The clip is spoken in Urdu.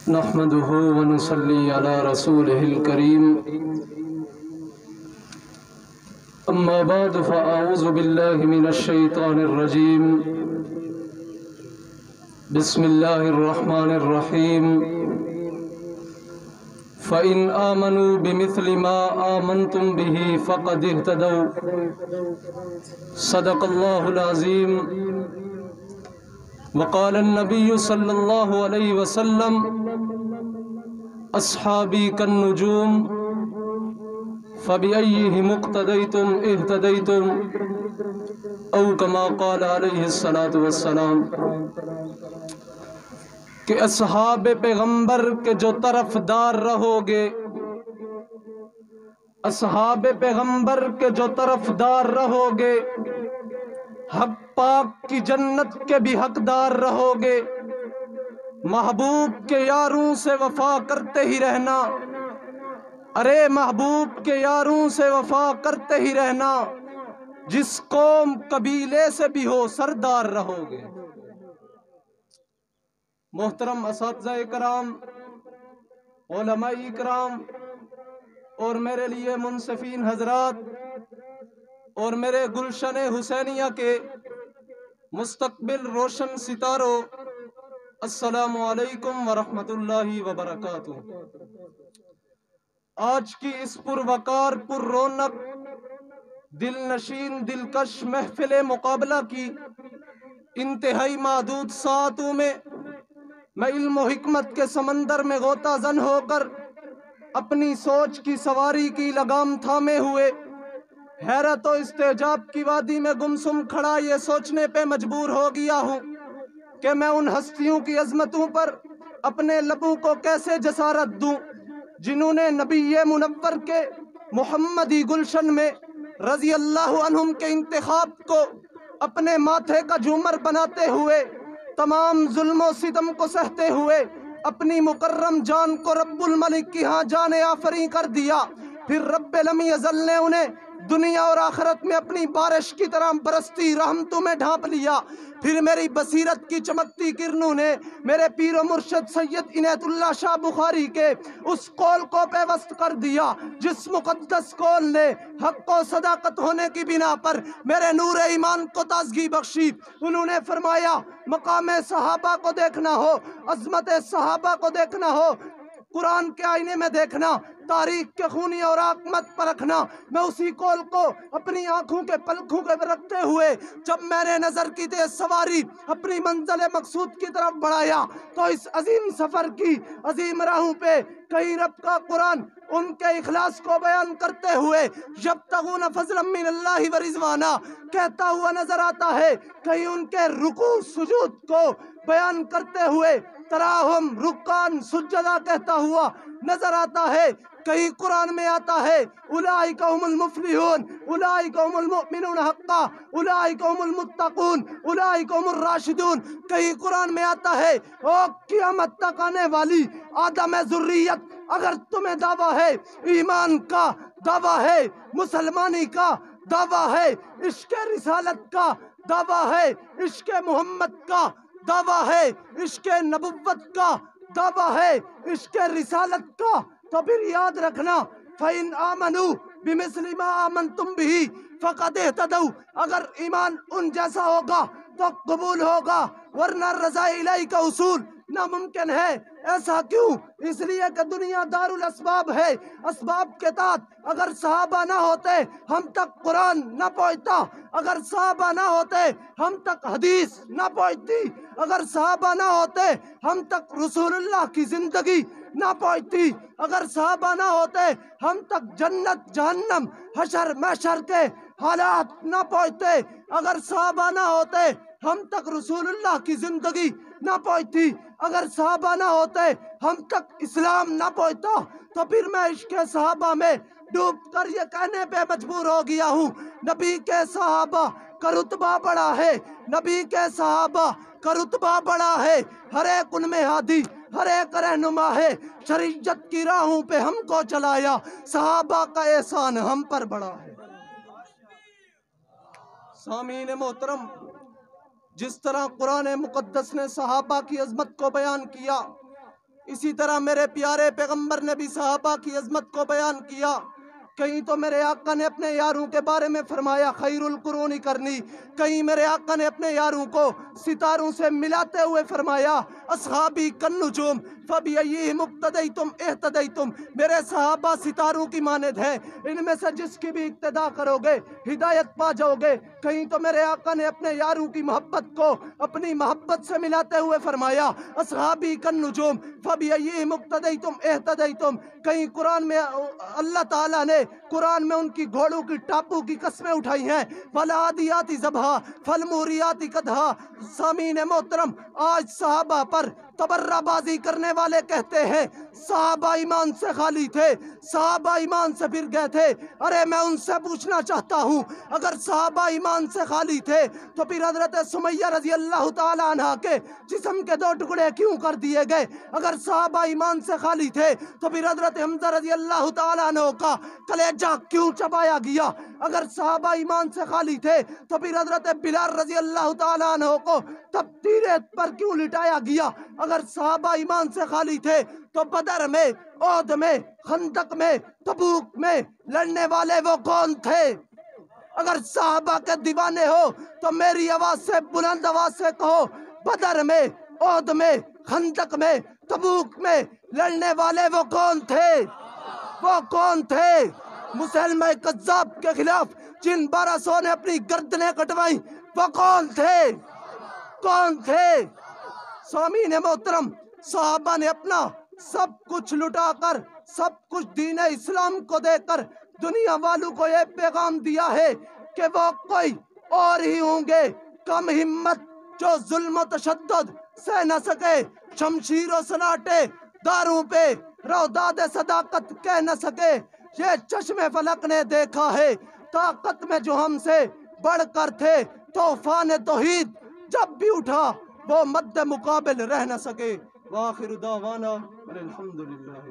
نحمده ونصلي على رسوله الكريم أما بعد فأعوذ بالله من الشيطان الرجيم بسم الله الرحمن الرحيم فإن آمنوا بمثل ما آمنتم به فقد اهتدوا صدق الله العظيم وقال النبي صلى الله عليه وسلم أصحابي كالنجوم فبأيهم اقتديتم اهتديتم أو كما قال عليه الصلاة والسلام کہ اصحاب پیغمبر کے جو طرفدار رہو گے، اصحاب پیغمبر کے جو طرفدار رہو گے، حق پاک کی جنت کے بھی حقدار رہو گے، محبوب کے یاروں سے وفا کرتے ہی رہنا، ارے محبوب کے یاروں سے وفا کرتے ہی رہنا، جس قوم قبیلے سے بھی ہو سردار رہو گے۔ محترم اساتذہ کرام، علماء کرام اور میرے لیے منصفین حضرات اور میرے گلشن حسینیہ کے مستقبل روشن ستاروں، السلام علیکم ورحمۃ اللہ وبرکاتہ۔ آج کی اس پروقار پر رونق دل نشین دلکش محفل مقابلہ کی انتہائی محدود ساعتوں میں میں علم و حکمت کے سمندر میں غوطہ زن ہو کر اپنی سوچ کی سواری کی لگام تھامے ہوئے حیرت و استعجاب کی وادی میں گمسم کھڑا یہ سوچنے پہ مجبور ہو گیا ہوں کہ میں ان ہستیوں کی عظمتوں پر اپنے لبوں کو کیسے جسارت دوں جنہوں نے نبی منور کے محمدی گلشن میں رضی اللہ عنہم کے انتخاب کو اپنے ماتھے کا جھومر بناتے ہوئے، تمام ظلم و ستم کو سہتے ہوئے اپنی مکرم جان کو رب الملک کی ہاں جان آفریں کر دیا۔ پھر رب لم یزل نے انہیں دنیا اور آخرت میں اپنی بارش کی طرح برستی رحمتوں میں ڈھانپ لیا۔ پھر میری بصیرت کی چمکتی کرنوں نے میرے پیر و مرشد سید عنایت اللہ شاہ بخاری کے اس قول کو پیوست کر دیا جس مقدس قول نے حق و صداقت ہونے کی بنا پر میرے نور ایمان کو تازگی بخشی۔ انہوں نے فرمایا مقام صحابہ کو دیکھنا ہو، عظمت صحابہ کو دیکھنا ہو، قرآن کے آئینے میں دیکھنا، تاریخ کے خونی اور آکمت پر رکھنا۔ میں اسی قول کو اپنی آنکھوں کے پلکوں کے رکھتے ہوئے جب میں نے نظر کی تیز سواری اپنی منزل مقصود کی طرف بڑھایا تو اس عظیم سفر کی عظیم راہوں پہ کہیں رب کا قرآن ان کے اخلاص کو بیان کرتے ہوئے یبتغون فضلا من اللہ ورضوانا کہتا ہوا نظر آتا ہے، کہیں ان کے رکوع سجود کو بیان کرتے ہوئے تراہم رکان سجدہ کہتا ہوا نظر آتا ہے، کہیں قرآن میں آتا ہے اولئک هم المفلحون، اولئک هم المؤمنون حقا، اولئک هم المتقون، اولئک هم الراشدون۔ کہیں قرآن میں آتا ہے او قیامت تک آنے والی آدم ذریت، اگر تمہیں دعویٰ ہے ایمان کا، دعویٰ ہے مسلمانی کا، دعویٰ ہے عشق رسالت کا، دعویٰ ہے عشق محمد کا، دعویٰ ہے عشق نبوت کا، دعویٰ ہے عشق رسالت کا، تو پھر یاد رکھنا فَإِنْ آمَنُوا بِمِثْلِ مَا آمَنْتُمْ بِهِ فَقَدْ اهْتَدَوْا، اگر ایمان ان جیسا ہوگا تو قبول ہوگا، ورنہ رضا الہی کا حصول ناممکن ہے۔ ایسا کیوں؟ اس لیے کہ دنیا دار الاسباب ہے، اسباب کے تحت اگر صحابہ نہ ہوتے ہم تک قرآن نہ پہنچتا، اگر صحابہ نہ ہوتے ہم تک حدیث نہ پہنچتی، اگر صحابہ نہ ہوتے ہم تک رسول اللہ کی زندگی نہ پہنچتی، اگر صحابہ نہ ہوتے ہم تک جنت جہنم حشر محشر کے حالات نہ پہنچتے، اگر صحابہ نہ ہوتے ہم تک رسول اللہ کی زندگی نہ پہنچتی، اگر صحابہ نہ ہوتے ہم تک اسلام نہ پہنچتا۔ تو پھر میں عشق صحابہ میں ڈوب کر یہ کہنے پہ مجبور ہو گیا ہوں نبی کے صحابہ کا رتبہ بڑا ہے، نبی کے صحابہ کا رتبہ بڑا ہے، ہر ایک ان میں ہادی، ہر ایک رہنما ہے، شریعت کی راہوں پہ ہم کو چلایا، صحابہ کا احسان ہم پر بڑا ہے۔ سامعین محترم، جس طرح قرآن مقدس نے صحابہ کی عظمت کو بیان کیا، اسی طرح میرے پیارے پیغمبر نے بھی صحابہ کی عظمت کو بیان کیا. کہیں تو میرے آقا نے اپنے یاروں کے بارے میں فرمایا خیر القرون کرنی، کہیں میرے آقا نے اپنے یاروں کو ستاروں سے ملاتے ہوئے فرمایا اصحابی کالنجوم فبأیہم اقتدیتم اہتدیتم، میرے صحابہ ستاروں کی مانند ہیں، ان میں سے جس کی بھی اقتداء کرو گے ہدایت پا جاؤ گے. کہیں تو میرے آقا نے اپنے یاروں کی محبت کو اپنی محبت سے ملاتے ہوئے فرمایا اصحابی کالنجوم فبأیہم اقتدیتم اہتدیتم. کہیں قرآن میں اللہ تعالیٰ نے قرآن میں ان کی گھوڑوں کی ٹاپوں کی قسمیں اٹھائی ہیں فالعادیات ضبحا فالموریات قدحا. سامعین محترم، آج صحابہ پر تبرہ بازی کرنے والے کہتے ہیں صحابہ ایمان سے خالی تھے، صحابہ ایمان سے پھر گئے تھے. ارے میں ان سے پوچھنا چاہتا ہوں اگر صحابہ ایمان سے خالی تھے تو پھر حضرت سمیہ رضی اللہ تعالیٰ عنہ کے جسم کے 2 ٹکڑے کیوں کر دیے گئے؟ اگر صحابہ ایمان سے خالی تھے تو پھر حضرت حمزہ رضی اللہ تعالیٰ عنہ کا کلیجہ کیوں چبایا گیا؟ اگر صحابہ ایمان سے خالی تھے تو پھر حضرت بلال رضی اللہ تعالیٰ عنہ کو تب تیرے پر کیوں لٹایا گیا؟ اگر صحابہ ایمان سے خالی تھے تو بدر میں، احد میں، خندق میں، تبوک میں لڑنے والے وہ کون تھے؟ اگر صحابہ کے دیوانے ہو تو میری آواز سے بلند آواز سے کہو بدر میں، احد میں، خندق میں، تبوک میں لڑنے والے وہ کون تھے؟ وہ کون تھے؟ مسلمہ کذاب کے خلاف جن 1200 نے اپنی گردنیں کٹوائیں وہ کون تھے؟ کون تھے؟ سامعین محترم، صحابہ نے اپنا سب کچھ لٹا کر، سب کچھ دین اسلام کو دے کر دنیا والوں کو یہ پیغام دیا ہے کہ وہ کوئی اور ہی ہوں گے کم ہمت جو ظلم و تشدد سہ نہ سکے، شمشیر و سناٹے داروں پہ روداد صداقت کہہ نہ سکے. یہ چشم فلک نے دیکھا ہے طاقت میں جو ہم سے بڑھ کر تھے، طوفان توحید جب بھی اٹھا وہ مد مقابل رہ نہ سکے. وآخر دعوانا الحمدللہ.